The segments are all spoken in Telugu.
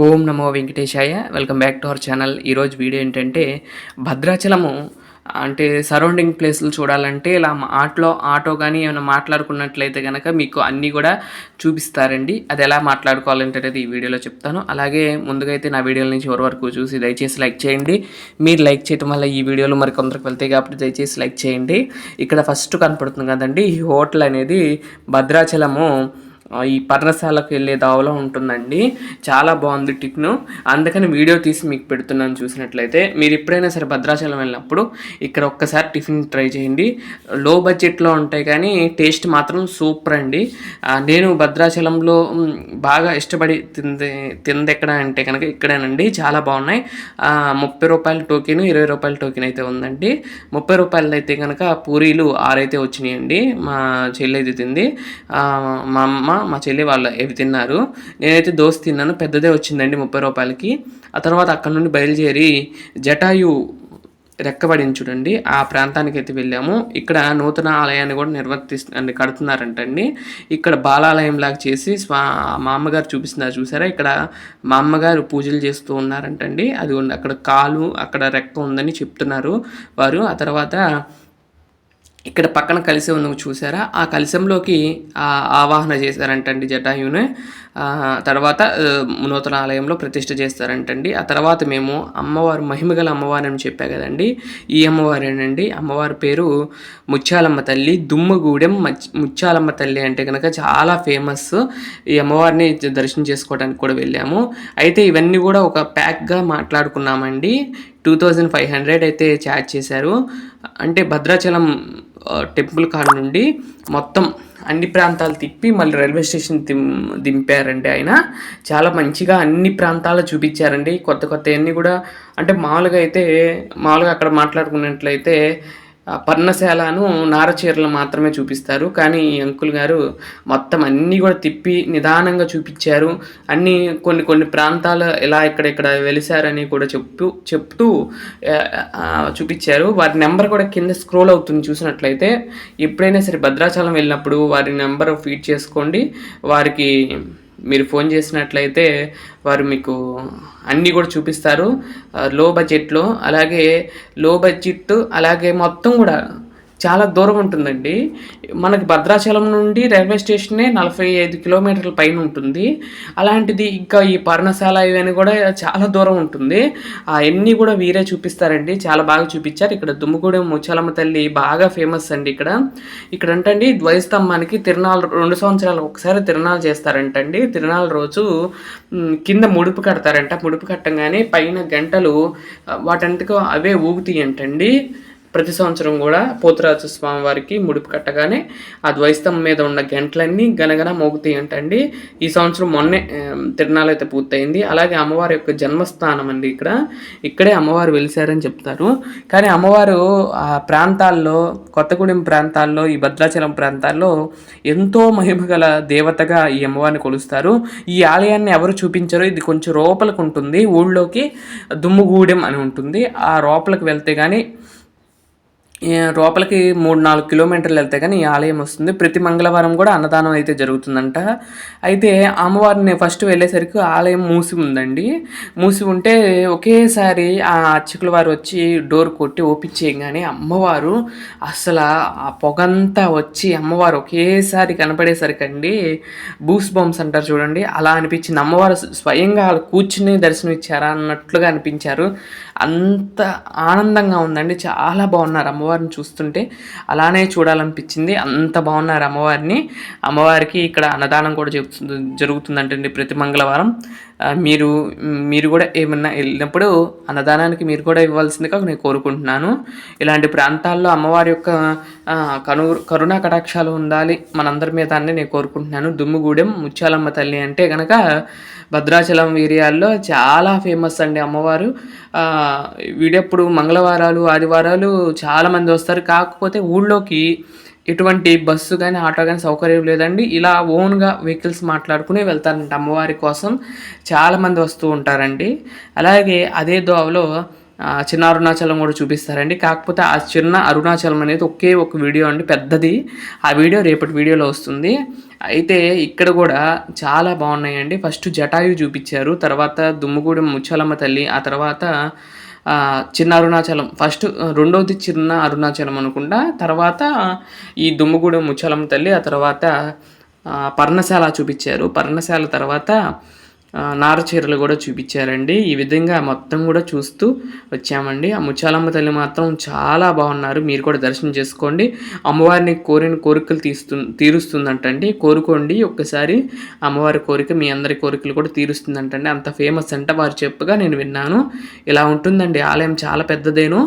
Om Namo Venkatesaya. Welcome back to our channel. ఈరోజు వీడియో ఏంటంటే భద్రాచలము అంటే సరౌండింగ్ ప్లేసులు చూడాలంటే ఇలా ఆటో కానీ ఏమైనా మాట్లాడుకున్నట్లయితే కనుక మీకు అన్నీ కూడా చూపిస్తారండి. అది ఎలా మాట్లాడుకోవాలంటే ఈ వీడియోలో చెప్తాను. అలాగే ముందుగా అయితే నా వీడియోల నుంచి చివరి వరకు చూసి దయచేసి లైక్ చేయండి. మీరు లైక్ చేయడం వల్ల ఈ వీడియోలు మరి కొందరికి వెళ్తాయి కాబట్టి దయచేసి లైక్ చేయండి. ఇక్కడ ఫస్ట్ కనపడుతుంది కదండి ఈ హోటల్ అనేది భద్రాచలము ఈ పర్ణశాలకు వెళ్ళే దావలో ఉంటుందండి. చాలా బాగుంది టిఫిన్, అందుకని వీడియో తీసి మీకు పెడుతున్నాను. చూసినట్లయితే మీరు ఎప్పుడైనా సరే భద్రాచలం వెళ్ళినప్పుడు ఇక్కడ ఒక్కసారి టిఫిన్ ట్రై చేయండి. లో బడ్జెట్లో ఉంటాయి కానీ టేస్ట్ మాత్రం సూపర్ అండి. నేను భద్రాచలంలో బాగా ఇష్టపడి తింది ఎక్కడ అంటే కనుక ఇక్కడేనండి. చాలా బాగున్నాయి. 30 రూపాయల టోకెన్, 20 రూపాయల టోకెన్ అయితే ఉందండి. 30 రూపాయలు అయితే కనుక పూరీలు 6 అయితే వచ్చినాయండి. మా చెల్లి అయితే తింది, మా అమ్మ మా చెల్లి వాళ్ళు ఏవి తిన్నారు. నేనైతే దోశ తిన్నాను, పెద్దదే వచ్చిందండి 30 రూపాయలకి. ఆ తర్వాత అక్కడ నుండి బయలుదేరి జటాయు రెక్కబడిని చూడండి ఆ ప్రాంతానికి అయితే వెళ్ళాము. ఇక్కడ నూతన ఆలయాన్ని కూడా కడుతున్నారంటండి. ఇక్కడ బాలాలయం లాగా చేసి మా అమ్మగారు చూపిస్తున్నారు చూసారా, ఇక్కడ మా అమ్మగారు పూజలు చేస్తూ ఉన్నారంటండి. అది అక్కడ కాలు అక్కడ రెక్క ఉందని చెప్తున్నారు వారు. ఆ తర్వాత ఇక్కడ పక్కన కలిసి ఉన్నవి చూసారా, ఆ కలిసంలోకి ఆవాహన చేశారంటండి జటాయుని. తర్వాత నూతన ఆలయంలో ప్రతిష్ఠ చేస్తారంటండి. ఆ తర్వాత మేము అమ్మవారు మహిమగల అమ్మవారు అని చెప్పా కదండి, ఈ అమ్మవారేనండి. అమ్మవారి పేరు ముత్యాలమ్మ తల్లి. దుమ్మగూడెం ముత్యాలమ్మ తల్లి అంటే కనుక చాలా ఫేమస్. ఈ అమ్మవారిని దర్శనం చేసుకోవడానికి కూడా వెళ్ళాము. అయితే ఇవన్నీ కూడా ఒక ప్యాక్గా మాట్లాడుకున్నామండి. 2500 అయితే ఛార్జ్ చేశారు. అంటే భద్రాచలం టెంపుల్ కాడ నుండి మొత్తం అన్ని ప్రాంతాలు తిప్పి మళ్ళీ రైల్వే స్టేషన్ దింపారండి ఆయన. చాలా మంచిగా అన్ని ప్రాంతాలు చూపించారండి. కొత్త అన్నీ కూడా అంటే మామూలుగా అక్కడ మాట్లాడుకున్నట్లయితే పర్ణశాలను నారచీరలు మాత్రమే చూపిస్తారు. కానీ ఈ అంకుల్ గారు మొత్తం అన్నీ కూడా తిప్పి నిదానంగా చూపించారు. అన్నీ కొన్ని ప్రాంతాలు ఇలా ఇక్కడ వెలిసారని కూడా చెప్తూ చూపించారు. వారి నెంబర్ కూడా కింద స్క్రోల్ అవుతుంది చూసినట్లయితే. ఎప్పుడైనా సరే భద్రాచలం వెళ్ళినప్పుడు వారి నెంబర్ ఫీడ్ చేసుకోండి. వారికి మీరు ఫోన్ చేసినట్లయితే వారు మీకు అన్నీ కూడా చూపిస్తారు లో బడ్జెట్లో. అలాగే మొత్తం కూడా చాలా దూరం ఉంటుందండి. మనకి భద్రాచలం నుండి రైల్వే స్టేషనే 45 కిలోమీటర్ల పైన ఉంటుంది. అలాంటిది ఇంకా ఈ పర్ణశాల ఇవన్నీ కూడా చాలా దూరం ఉంటుంది. అవన్నీ కూడా వీరే చూపిస్తారండి. చాలా బాగా చూపించారు. ఇక్కడ దుమ్ముగూడెం ముత్యాలమ్మ తల్లి బాగా ఫేమస్ అండి. ఇక్కడ అంటండి ధ్వజస్తంభానికి తిరునాళ్ళు 2 సంవత్సరాలకు ఒకసారి తిరునాళ్ళు చేస్తారంటండి. తిరునాళ్ళ రోజు కింద ముడుపు కడతారంట. ముడుపు కట్టంగానే పైన గంటలు వాటంతకు అవే ఊగుతాయి అంటండి. ప్రతి సంవత్సరం కూడా పోతురాజు స్వామి వారికి ముడుపు కట్టగానే ఆ ద్వైస్తంభం మీద ఉన్న గంటలన్నీ గనగన మోగుతాయి అంటండి. ఈ సంవత్సరం మొన్నే తిరునాళ్ళు అయితే పూర్తయింది. అలాగే అమ్మవారి యొక్క జన్మస్థానం అండి. ఇక్కడే అమ్మవారు వెలిసారని చెప్తారు. కానీ అమ్మవారు ఆ ప్రాంతాల్లో, కొత్తగూడెం ప్రాంతాల్లో, ఈ భద్రాచలం ప్రాంతాల్లో ఎంతో మహిమగల దేవతగా ఈ అమ్మవారిని కొలుస్తారు. ఈ ఆలయాన్ని ఎవరు చూపించారో, ఇది కొంచెం లోపలికి ఉంటుంది. ఊళ్ళోకి దుమ్ముగూడెం అని ఉంటుంది. ఆ లోపలికి వెళ్తే కానీ లోపలికి 3-4 కిలోమీటర్లు వెళ్తే కానీ ఈ ఆలయం వస్తుంది. ప్రతి మంగళవారం కూడా అన్నదానం అయితే జరుగుతుందంట. అయితే అమ్మవారిని ఫస్ట్ వెళ్ళేసరికి ఆలయం మూసి ఉందండి. మూసి ఉంటే ఒకేసారి ఆ అర్చకుల వారు వచ్చి డోర్ కొట్టి ఓపించేయగానే అమ్మవారు అసలు ఆ పొగంతా వచ్చి అమ్మవారు ఒకేసారి కనపడేసరికి అండి బూస్ బంప్స్ అంటారు చూడండి, అలా అనిపించింది. అమ్మవారు స్వయంగా వాళ్ళు కూర్చుని దర్శనం ఇచ్చారా అన్నట్లుగా అనిపించారు. అంత ఆనందంగా ఉందండి. చాలా బాగున్నారు అమ్మవారిని చూస్తుంటే, అలానే చూడాలనిపించింది. అంత బాగున్నారు అమ్మవారికి ఇక్కడ అన్నదానం కూడా జరుగుతుందంటండి ప్రతి మంగళవారం. మీరు కూడా ఏమన్నా వెళ్ళినప్పుడు అన్నదానానికి మీరు కూడా ఇవ్వాల్సిందిగా నేను కోరుకుంటున్నాను. ఇలాంటి ప్రాంతాల్లో అమ్మవారి యొక్క కరుణా కటాక్షాలు ఉండాలి మనందరి మీద అని నేను కోరుకుంటున్నాను. దుమ్ముగూడెం ముత్యాలమ్మ తల్లి అంటే కనుక భద్రాచలం ఏరియాల్లో చాలా ఫేమస్ అండి అమ్మవారు. వీడెప్పుడు మంగళవారాలు, ఆదివారాలు చాలామంది వస్తారు. కాకపోతే ఊళ్ళోకి ఎటువంటి బస్సు కానీ ఆటో కానీ సౌకర్యం లేదండి. ఇలా ఓన్గా వెహికల్స్ మాట్లాడుకుని వెళ్తారంట అమ్మవారి కోసం. చాలామంది వస్తూ ఉంటారండి. అలాగే అదే దోవలో చిన్న అరుణాచలం కూడా చూపిస్తారండి. కాకపోతే ఆ చిన్న అరుణాచలం అనేది ఒకే ఒక వీడియో అండి, పెద్దది. ఆ వీడియో రేపటి వీడియోలో వస్తుంది. అయితే ఇక్కడ కూడా చాలా బాగున్నాయండి. ఫస్ట్ జటాయు చూపించారు, తర్వాత దుమ్ముగూడెం ముచ్చాలమ్మ తల్లి, ఆ తర్వాత చిన్న అరుణాచలం ఫస్ట్, రెండోది చిన్న అరుణాచలం అనుకుంటా, తర్వాత ఈ దుమ్ముగూడెం ముచ్చాలమ్మ తల్లి, ఆ తర్వాత పర్ణశాల చూపించారు. పర్ణశాల తర్వాత నారచీరలు కూడా చూపించారండి. ఈ విధంగా మొత్తం కూడా చూస్తూ వచ్చామండి. ఆ ముచ్చాలమ్మ తల్లి మాత్రం చాలా బాగున్నారు. మీరు కూడా దర్శనం చేసుకోండి. అమ్మవారిని కోరిన కోరికలు తీరుస్తుందంటండి. కోరుకోండి ఒక్కసారి, అమ్మవారి కోరిక మీ అందరి కోరికలు కూడా తీరుస్తుందంటండి. అంత ఫేమస్ అంట వారు చెప్పగా నేను విన్నాను. ఇలా ఉంటుందండి ఆలయం, చాలా పెద్దదేను,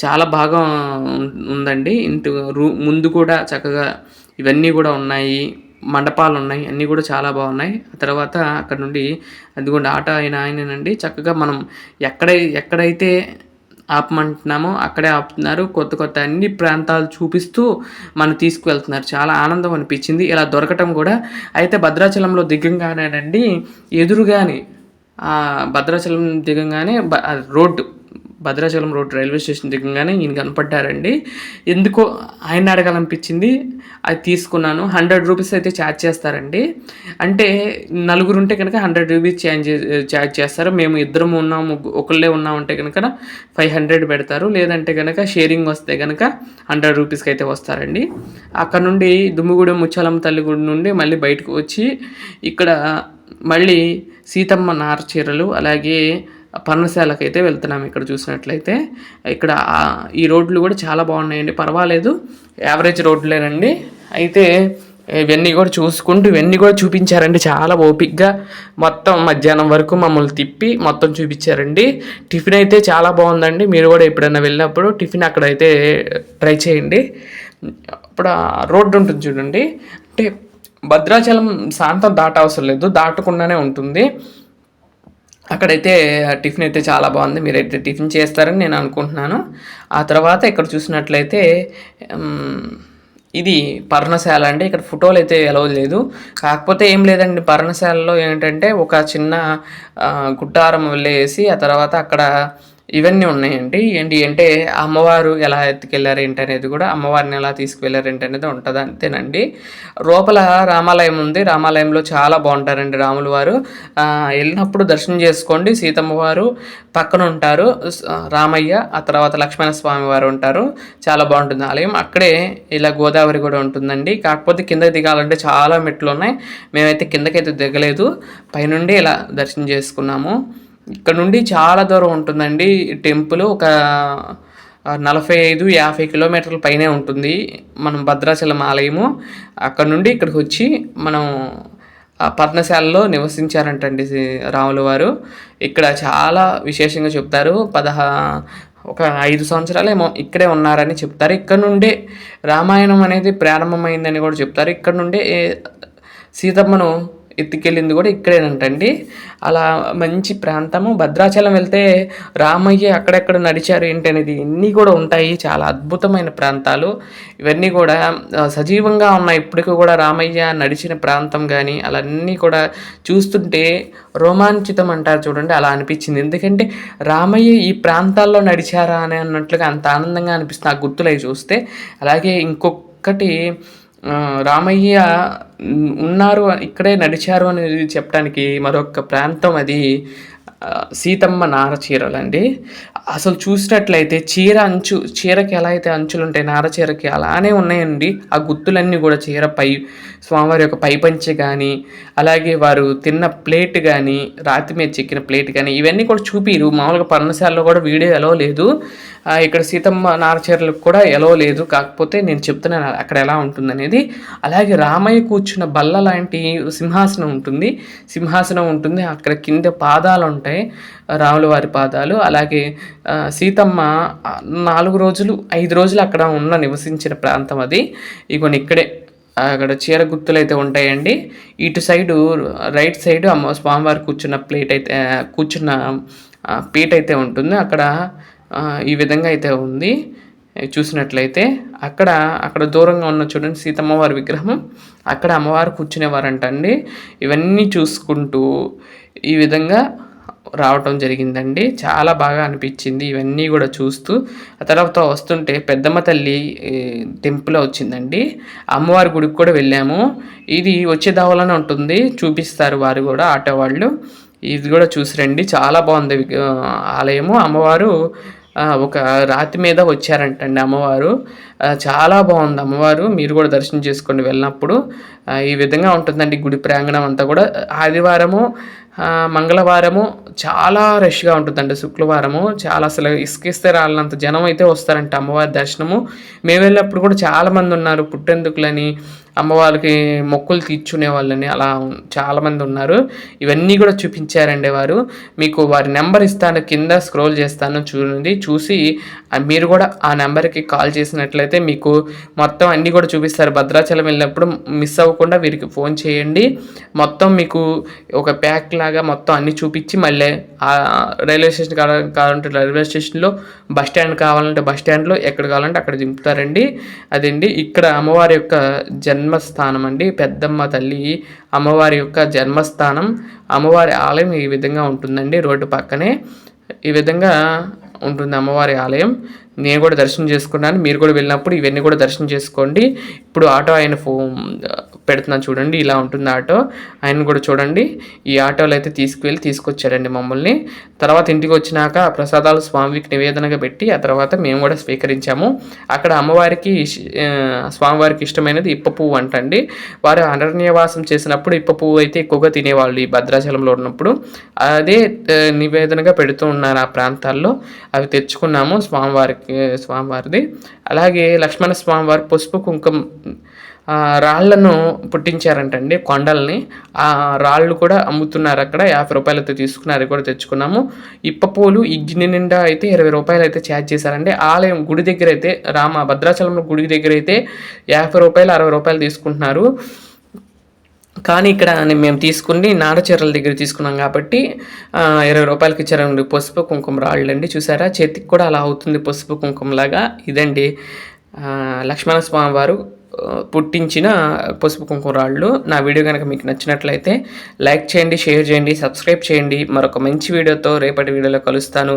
చాలా బాగా ఉందండి. ఇంటి ముందు కూడా చక్కగా ఇవన్నీ కూడా ఉన్నాయి, మండపాలు ఉన్నాయి, అన్నీ కూడా చాలా బాగున్నాయి. ఆ తర్వాత అక్కడ నుండి అదిగోండి ఆట ఆయనండి, చక్కగా మనం ఎక్కడైతే ఆపమంటున్నామో అక్కడే ఆపుతున్నారు. కొత్త అన్ని ప్రాంతాలు చూపిస్తూ మనం తీసుకువెళ్తున్నారు. చాలా ఆనందం అనిపించింది ఇలా దొరకటం కూడా. అయితే భద్రాచలంలో దిగంగానేనండి ఎదురుగానే భద్రాచలం దిగంగానే road, Bhadrachalam road railway station దిగంగానే ఈయన కనపడ్డారండి. ఎందుకో ఆయన అడగాలనిపించింది, అది తీసుకున్నాను. 100 రూపీస్ అయితే ఛార్జ్ చేస్తారండి. అంటే నలుగురు ఉంటే కనుక 100 రూపీస్ ఛార్జ్ చేస్తారు. మేము ఇద్దరం ఉన్నాము, ఒకళ్ళే ఉన్నామంటే కనుక 500 పెడతారు. లేదంటే కనుక షేరింగ్ వస్తే కనుక 100 రూపీస్కి అయితే వస్తారండి. అక్కడ నుండి దుమ్ముగూడెం ముచ్చాలమ్మ తల్లి గుడి నుండి మళ్ళీ బయటకు వచ్చి ఇక్కడ మళ్ళీ సీతమ్మ నారచీరలు, అలాగే పర్ణశాలకు అయితే వెళ్తున్నాం. ఇక్కడ చూసినట్లయితే ఇక్కడ ఈ రోడ్లు కూడా చాలా బాగున్నాయండి, పర్వాలేదు, యావరేజ్ రోడ్లేనండి. అయితే ఇవన్నీ కూడా చూసుకుంటూ ఇవన్నీ కూడా చూపించారండి చాలా ఓపిక్గా. మొత్తం మధ్యాహ్నం వరకు మమ్మల్ని తిప్పి మొత్తం చూపించారండి. టిఫిన్ అయితే చాలా బాగుందండి. మీరు కూడా ఎప్పుడైనా వెళ్ళినప్పుడు టిఫిన్ అక్కడైతే ట్రై చేయండి. ఇప్పుడు రోడ్డు ఉంటుంది చూడండి, అంటే భద్రాచలం సాంతం దాటవసరం లేదు, దాటకుండానే ఉంటుంది. అక్కడైతే టిఫిన్ అయితే చాలా బాగుంది. మీరైతే టిఫిన్ చేస్తారని నేను అనుకుంటున్నాను. ఆ తర్వాత ఇక్కడ చూసినట్లయితే ఇది పర్ణశాల అండి. ఇక్కడ ఫోటోలు అయితే ఎలవ లేదు. కాకపోతే ఏం లేదండి, పర్ణశాలలో ఏంటంటే ఒక చిన్న గుట్టారం వెళ్ళేసి ఆ తర్వాత అక్కడ ఇవన్నీ ఉన్నాయండి. ఏంటి అంటే అమ్మవారు ఎలా ఎత్తుకెళ్ళారు ఏంటి అనేది కూడా, అమ్మవారిని ఎలా తీసుకువెళ్ళారు ఏంటి అనేది ఉంటుంది, అంతేనండి. లోపల రామాలయం ఉంది. రామాలయంలో చాలా బాగుంటారండి రాములు వారు. వెళ్ళినప్పుడు దర్శనం చేసుకోండి. సీతమ్మ వారు పక్కన ఉంటారు, రామయ్య, ఆ తర్వాత లక్ష్మణ స్వామి వారు ఉంటారు. చాలా బాగుంటుంది ఆలయం. అక్కడే ఇలా గోదావరి కూడా ఉంటుందండి. కాకపోతే కిందకి దిగాలంటే చాలా మెట్లు ఉన్నాయి. మేమైతే కిందకైతే దిగలేదు, పైనుండి ఇలా దర్శనం చేసుకున్నాము. ఇక్కడ నుండి చాలా దూరం ఉంటుందండి టెంపుల్. ఒక 45-50 కిలోమీటర్ల పైనే ఉంటుంది మనం భద్రాచలం ఆలయము. అక్కడ నుండి ఇక్కడికి వచ్చి మనం పర్ణశాలలో నివసించారంటండి రాముల వారు. ఇక్కడ చాలా విశేషంగా చెప్తారు. ఒక 5 సంవత్సరాలేమో ఇక్కడే ఉన్నారని చెప్తారు. ఇక్కడ నుండే రామాయణం అనేది ప్రారంభమైందని కూడా చెప్తారు. ఇక్కడ నుండే సీతమ్మను ఎత్తుకెళ్ళింది కూడా ఇక్కడేనంటండి. అలా మంచి ప్రాంతము. భద్రాచలం వెళ్తే రామయ్య అక్కడెక్కడ నడిచారు ఏంటి అనేది ఇవన్నీ కూడా ఉంటాయి. చాలా అద్భుతమైన ప్రాంతాలు ఇవన్నీ కూడా, సజీవంగా ఉన్నాయి ఇప్పటికీ కూడా. రామయ్య నడిచిన ప్రాంతం కానీ అలాన్నీ కూడా చూస్తుంటే రోమాంచితం అంటారు చూడండి, అలా అనిపించింది. ఎందుకంటే రామయ్య ఈ ప్రాంతాల్లో నడిచారా అని అన్నట్లుగా అంత ఆనందంగా అనిపిస్తుంది ఆ గుర్తులు అవి చూస్తే. అలాగే ఇంకొకటి, రామయ్య ఉన్నారు ఇక్కడే నడిచారు అనేది చెప్పడానికి మరొక ప్రాంతం, అది సీతమ్మ నారచీరలండి. అసలు చూసినట్లయితే చీరకి ఎలా అయితే అంచులు ఉంటాయి నారచీరకి అలానే ఉన్నాయండి ఆ గుర్తులన్నీ కూడా. చీరపై స్వామివారి యొక్క పైపంచె కానీ, అలాగే వారు తిన్న ప్లేట్ కానీ, రాతి మీద చెక్కిన ప్లేట్ కానీ, ఇవన్నీ కూడా చూపిరు. మామూలుగా పర్ణశాలలో కూడా వీడియో ఎలో లేదు. ఇక్కడ సీతమ్మ నారచీరలకు కూడా ఎలో లేదు. కాకపోతే నేను చెప్తున్నాను అక్కడ ఎలా ఉంటుందనేది. అలాగే రామయ్య కూర్చున్న బల్ల లాంటి సింహాసనం ఉంటుంది. అక్కడ కింద పాదాలు ఉంటాయి, రాముల వారి పాదాలు. అలాగే సీతమ్మ 4 రోజులు 5 రోజులు అక్కడ నివసించిన ప్రాంతం అది. ఇక్కడే అక్కడ చీర గుర్తులు అయితే ఉంటాయండి. ఇటు సైడు రైట్ సైడు స్వామివారు కూర్చున్న పీట అయితే ఉంటుంది. ఈ విధంగా అయితే ఉంది. చూసినట్లయితే అక్కడ దూరంగా ఉన్న చూడండి సీతమ్మ వారి విగ్రహం, అక్కడ అమ్మవారు కూర్చునేవారంటండి. ఇవన్నీ చూసుకుంటూ ఈ విధంగా రావటం జరిగిందండి. చాలా బాగా అనిపించింది ఇవన్నీ కూడా చూస్తూ. ఆ తర్వాత వస్తుంటే పెద్దమ్మ తల్లి టెంపుల్ వచ్చిందండి. అమ్మవారి గుడికి కూడా వెళ్ళాము. ఇది వచ్చే దావలోనే ఉంటుంది, చూపిస్తారు వారు కూడా ఆటో వాళ్ళు. ఇది కూడా చూసి రండి, చాలా బాగుంది ఆలయము. అమ్మవారు ఒక రాతి మీద వచ్చారంటండి అమ్మవారు. చాలా బాగుంది అమ్మవారు. మీరు కూడా దర్శనం చేసుకోండి వెళ్ళినప్పుడు. ఈ విధంగా ఉంటుందండి గుడి ప్రాంగణం అంతా కూడా. ఆదివారము, మంగళవారము చాలా రష్గా ఉంటుందండి. శుక్రవారము చాలా అసలు ఇసుకిస్తే రాళ్ళంత జనం అయితే వస్తారంట అమ్మవారి దర్శనము. మేము వెళ్ళినప్పుడు కూడా చాలామంది ఉన్నారు. పుట్టెందుకులని, అమ్మవారికి మొక్కులు తీర్చునే వాళ్ళని అలా చాలామంది ఉన్నారు. ఇవన్నీ కూడా చూపించారండి వారు. మీకు వారి నెంబర్ ఇస్తాను, కింద స్క్రోల్ చేస్తాను, చూడండి. చూసి మీరు కూడా ఆ నెంబర్కి కాల్ చేసినట్లయితే మీకు మొత్తం అన్నీ కూడా చూపిస్తారు. భద్రాచలం వెళ్ళినప్పుడు మిస్ అవ్వకుండా వీరికి ఫోన్ చేయండి. మొత్తం మీకు ఒక ప్యాక్ లాగా మొత్తం అన్నీ చూపించి మళ్ళీ రైల్వే స్టేషన్ కావాలంటే రైల్వే స్టేషన్లో, బస్ స్టాండ్ కావాలంటే బస్ స్టాండ్లో, ఎక్కడ కావాలంటే అక్కడ దింపుతారండి. అదండి ఇక్కడ అమ్మవారి యొక్క జన్మస్థానం అండి. పెద్దమ్మ తల్లి అమ్మవారి యొక్క జన్మస్థానం. అమ్మవారి ఆలయం ఈ విధంగా ఉంటుందండి. రోడ్డు పక్కనే ఈ విధంగా ఉంటుంది అమ్మవారి ఆలయం. నేను కూడా దర్శనం చేసుకున్నాను. మీరు కూడా వెళ్ళినప్పుడు ఇవన్నీ కూడా దర్శనం చేసుకోండి. ఇప్పుడు ఆటో ఆయన పెడుతున్నాను చూడండి, ఇలా ఉంటుంది ఆటో. ఆయన కూడా చూడండి, ఈ ఆటోలో అయితే తీసుకొచ్చారండి మమ్మల్ని. తర్వాత ఇంటికి వచ్చినాక ప్రసాదాలు స్వామికి నివేదనగా పెట్టి ఆ తర్వాత మేము కూడా స్వీకరించాము. అక్కడ అమ్మవారికి స్వామివారికి ఇష్టమైనది ఇప్ప పువ్వు అంటండి. వారు అరణ్యవాసం చేసినప్పుడు ఇప్ప పువ్వు అయితే ఎక్కువగా తినేవాళ్ళు ఈ భద్రాచలంలో ఉన్నప్పుడు. అదే నివేదనగా పెడుతూ ఉన్నారు ఆ ప్రాంతాల్లో. అవి తెచ్చుకున్నాము స్వామివారిది. అలాగే లక్ష్మణ స్వామివారి పసుపు కుంకుమ రాళ్లను పుట్టించారంటండి, కొండల్ని. ఆ రాళ్ళు కూడా అమ్ముతున్నారు అక్కడ. 50 రూపాయలతో తీసుకున్నారు, అది కూడా తెచ్చుకున్నాము. ఇప్పపూలు ఈ గిన్నె నిండా అయితే 20 రూపాయలు అయితే ఛార్జ్ చేశారండి. ఆలయం గుడి దగ్గర అయితే భద్రాచలంలో గుడి దగ్గర అయితే 50 రూపాయలు 60 రూపాయలు తీసుకుంటున్నారు. కానీ ఇక్కడ మేము తీసుకుని నాడచీరల దగ్గర తీసుకున్నాం కాబట్టి 20 రూపాయలకి ఇచ్చారండి. పసుపు కుంకుమ రాళ్ళు అండి, చూసారా? చేతికి కూడా అలా అవుతుంది పసుపు కుంకుమలాగా. ఇదండి లక్ష్మణ స్వామి వారు పుట్టించిన పసుపు కుంకుమ రాళ్ళు. నా వీడియో కనుక మీకు నచ్చినట్లయితే లైక్ చేయండి, షేర్ చేయండి, సబ్స్క్రైబ్ చేయండి. మరొక మంచి వీడియోతో రేపటి వీడియోలో కలుస్తాను.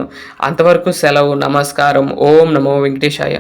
అంతవరకు సెలవు. నమస్కారం. ఓం నమో వెంకటేశాయ.